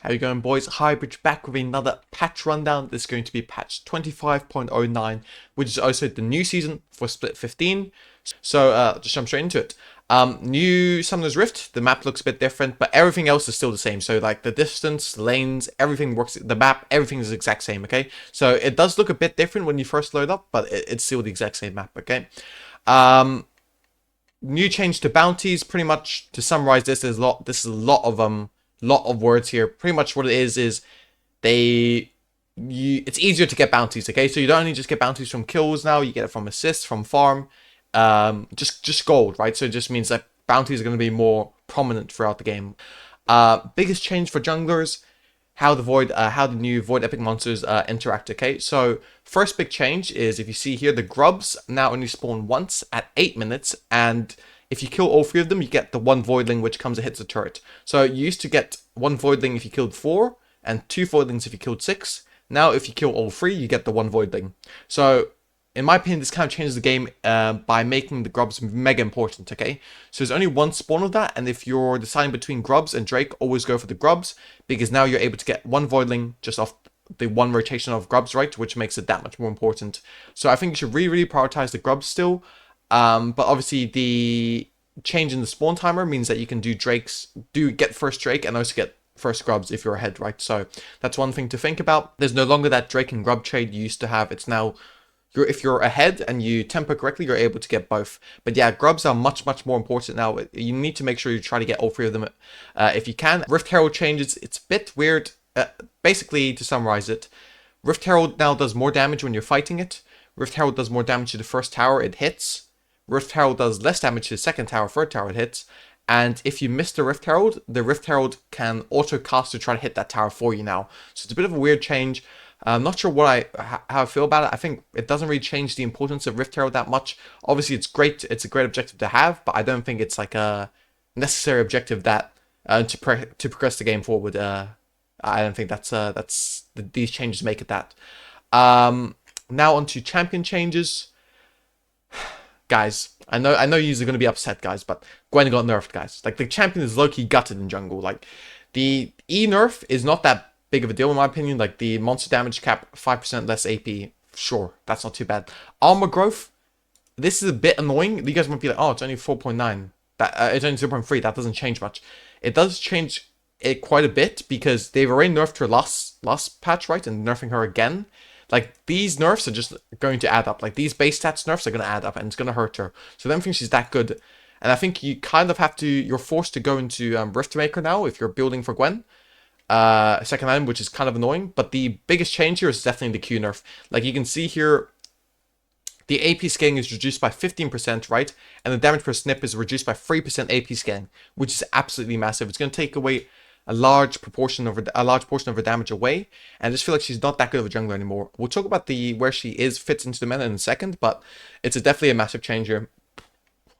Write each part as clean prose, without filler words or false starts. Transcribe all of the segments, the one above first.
How you going, boys? Highbridge back with another patch rundown. This is going to be patch 25.09, which is also the new season for Split 15. So just jump straight into it. New Summoner's Rift. The map looks a bit different, but everything else is still the same. So like the distance, lanes, everything works. The map, everything is the exact same. Okay, so it does look a bit different when you first load up, but it's still the exact same map. Okay. New change to bounties. Pretty much to summarize this, is a lot. This is a lot of words here. Pretty much what it is it's easier to get bounties. Okay, so you don't only just get bounties from kills now. You get it from assists, from farm, just gold, right? So it just means that bounties are going to be more prominent throughout the game. Biggest change for junglers. How the new Void Epic monsters interact. Okay, so first big change is, if you see here, the grubs now only spawn once at 8 minutes, and if you kill all 3 of them, you get the 1 Voidling which comes and hits the turret. So you used to get 1 Voidling if you killed 4, and 2 Voidlings if you killed 6. Now if you kill all 3, you get the 1 Voidling. So in my opinion, this kind of changes the game by making the grubs mega important, okay? So there's only 1 spawn of that, and if you're deciding between grubs and Drake, always go for the grubs, because now you're able to get 1 Voidling just off the 1 rotation of grubs, right? Which makes it that much more important. So I think you should really prioritize the grubs still. But obviously the change in the spawn timer means that you can get first Drake and also get first grubs if you're ahead, right? So that's one thing to think about. There's no longer that Drake and grub trade you used to have. It's now, if you're ahead and you tempo correctly, you're able to get both. But yeah, grubs are much more important now. You need to make sure you try to get all 3 of them if you can. Rift Herald changes. It's a bit weird. Basically, to summarize it, Rift Herald now does more damage when you're fighting it. Rift Herald does more damage to the first tower it hits. Rift Herald does less damage to the second tower, third tower it hits. And if you miss the Rift Herald can auto cast to try to hit that tower for you now. So it's a bit of a weird change. I'm not sure how I feel about it. I think it doesn't really change the importance of Rift Herald that much. Obviously, it's great. It's a great objective to have, but I don't think it's like a necessary objective that to progress the game forward. I don't think these changes make it that. Now onto champion changes. Guys, I know you're going to be upset, guys, but Gwen got nerfed, guys. Like, the champion is low-key gutted in jungle. Like, the E nerf is not that big of a deal in my opinion. Like, the monster damage cap, 5% less AP, sure, that's not too bad. Armor growth, this is a bit annoying. You guys might be like, oh, it's only 4.9. It's only 0.3. That doesn't change much. It does change it quite a bit because they've already nerfed her last patch, right? And nerfing her again. Like, these nerfs are just going to add up. Like, these base stats nerfs are going to add up, and it's going to hurt her. So I don't think she's that good. And I think you kind of you're forced to go into Riftmaker now if you're building for Gwen. Second item, which is kind of annoying. But the biggest change here is definitely the Q nerf. Like, you can see here, the AP scaling is reduced by 15%, right? And the damage per snip is reduced by 3% AP scaling, which is absolutely massive. It's going to take away a large portion of her damage away, and I just feel like she's not that good of a jungler anymore. We'll talk about where she fits into the meta in a second, but it's definitely a massive change here.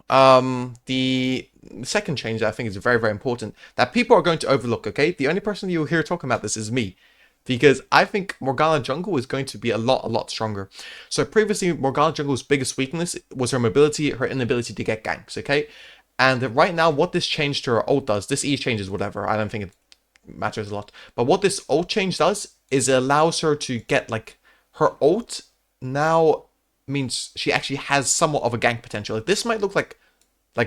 The second change that I think is very important that people are going to overlook. Okay, the only person you'll hear talking about this is me, because I think Morgana jungle is going to be a lot stronger. So previously, Morgana jungle's biggest weakness was her mobility, her inability to get ganks. Okay. And right now, what this change to her ult does, this E changes whatever, I don't think it matters a lot. But what this ult change does is it allows her to get, like, her ult now means she actually has somewhat of a gank potential. Like, this might look like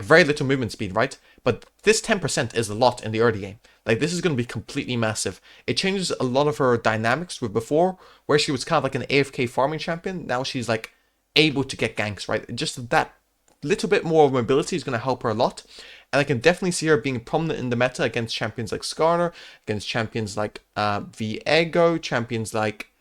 very little movement speed, right? But this 10% is a lot in the early game. Like, this is going to be completely massive. It changes a lot of her dynamics with before, where she was kind of like an AFK farming champion. Now she's, like, able to get ganks, right? Just that little bit more mobility is going to help her a lot, and I can definitely see her being prominent in the meta against champions like Skarner, against champions like Viego, champions like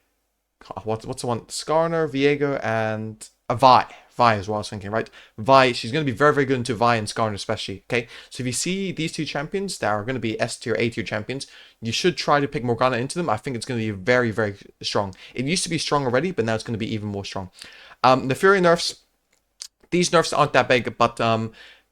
what's the one, Skarner, Viego, and Vi is what I was thinking, right? Vi, she's going to be very good into Vi and Skarner especially. Okay, so if you see these 2 champions that are going to be S tier, A tier champions, you should try to pick Morgana into them. I think it's going to be very strong. It used to be strong already, but now it's going to be even more strong. The Fury nerfs. These nerfs aren't that big, but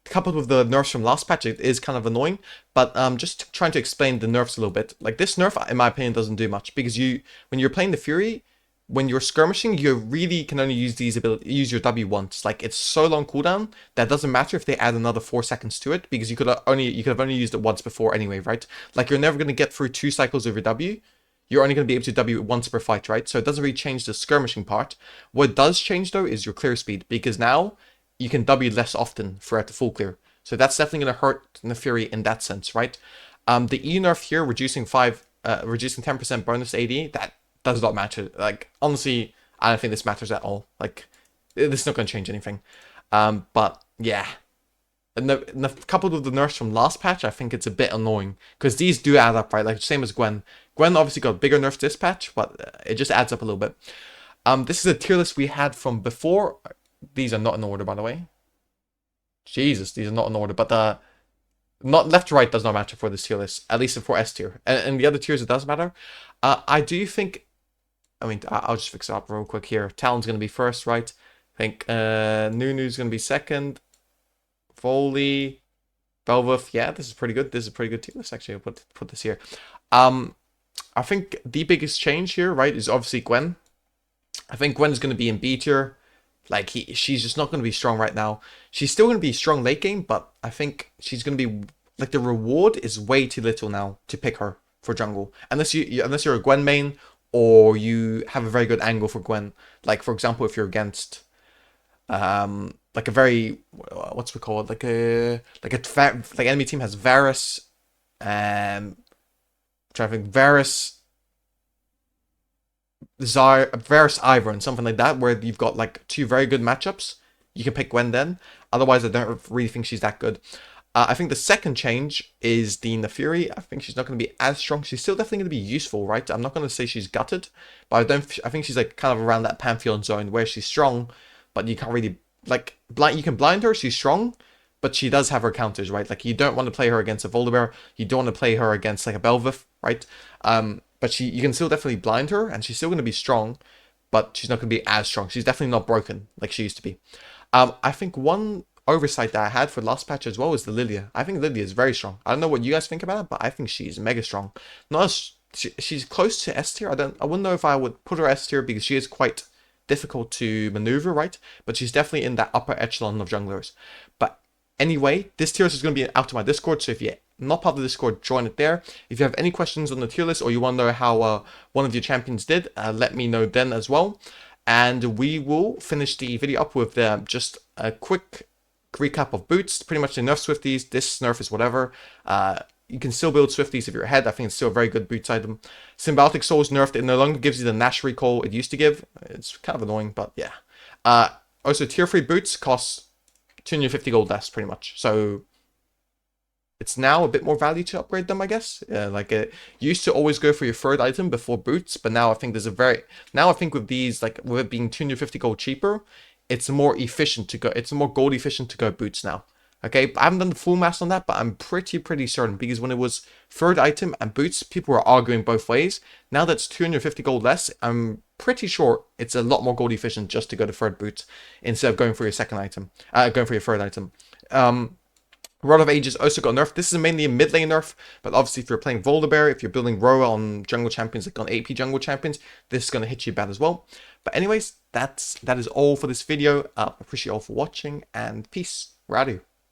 coupled with the nerfs from last patch, it is kind of annoying. But just trying to explain the nerfs a little bit. Like, this nerf, in my opinion, doesn't do much, because when you're playing the Fury, when you're skirmishing, you really can only use use your W once. Like, it's so long cooldown that doesn't matter if they add another 4 seconds to it, because you could have only used it once before anyway, right? Like, you're never gonna get through 2 cycles of your W. You're only gonna be able to W once per fight, right? So it doesn't really change the skirmishing part. What does change though is your clear speed, because now you can W less often throughout the full clear. So that's definitely gonna hurt Neferi in that sense, right? The E nerf here, reducing 10% bonus AD, that does not matter. Like, honestly, I don't think this matters at all. Like, this is not going to change anything. But yeah, and coupled with the nerfs from last patch, I think it's a bit annoying, because these do add up, right? Like, same as Gwen. Gwen obviously got bigger nerfs this patch, but it just adds up a little bit. This is a tier list we had from before. These are not in order, by the way. Jesus, these are not in order, but not left to right does not matter for this tier list, at least for S tier. And the other tiers, it does matter. I do think, I mean, I'll just fix it up real quick here. Talon's going to be first, right? I think Nunu's going to be second. Foley, Belvuth, yeah, this is pretty good. This is a pretty good tier list, actually. I'll put this here. I think the biggest change here, right, is obviously Gwen. I think Gwen is going to be in B tier. Like, she's just not going to be strong right now. She's still going to be strong late game, but I think she's going to be, like, the reward is way too little now to pick her for jungle. Unless you're a Gwen main, or you have a very good angle for Gwen. Like, for example, if you're against, like a very, what's we call it? Like enemy team has Varus, Varus, Varus Ivor and something like that, where you've got like 2 very good matchups, you can pick Gwen then. Otherwise, I don't really think she's that good. I think the second change is the Neferi. I think she's not going to be as strong. She's still definitely going to be useful, right? I'm not going to say she's gutted, but I think she's like kind of around that Pantheon zone where she's strong, but you can't really like you can blind her. She's strong, but she does have her counters, right? Like, you don't want to play her against a Volibear. You don't want to play her against like a Belvuth, right? But you can still definitely blind her, and she's still going to be strong, but she's not going to be as strong. She's definitely not broken like she used to be. I think one oversight that I had for last patch as well is the Lilia. I think Lilia is very strong. I don't know what you guys think about it, but I think she's mega strong. Not as, she's close to S tier. I wouldn't know if I would put her S tier, because she is quite difficult to maneuver, right? But she's definitely in that upper echelon of junglers. But anyway, this tier list is going to be out to my Discord, so if you're not part of the Discord, join it there. If you have any questions on the tier list, or you want to know how one of your champions did, let me know then as well. And we will finish the video up with just a quick recap of boots. Pretty much the nerf Swifties. This nerf is whatever. You can still build Swifties if you're ahead. I think it's still a very good boots item. Symbiotic Soul is nerfed. It no longer gives you the Nash recall it used to give. It's kind of annoying, but yeah. Also, tier 3 boots cost 250 gold less, pretty much. So it's now a bit more value to upgrade them, I guess. Like, it used to always go for your third item before boots, but now I think now I think with these, like, with it being 250 gold cheaper, it's more efficient to go. It's more gold efficient to go boots now. Okay, I haven't done the full math on that, but I'm pretty certain, because when it was third item and boots, people were arguing both ways. Now that's 250 gold less, I'm pretty sure it's a lot more gold efficient just to go to third boots instead of going for your second item, going for your third item. Rod of Ages also got nerfed. This is mainly a mid lane nerf, but obviously if you're playing Volibear, if you're building Roa on jungle champions, like on AP jungle champions, this is going to hit you bad as well. But anyways, that is all for this video. Appreciate you all for watching, and peace. Radu.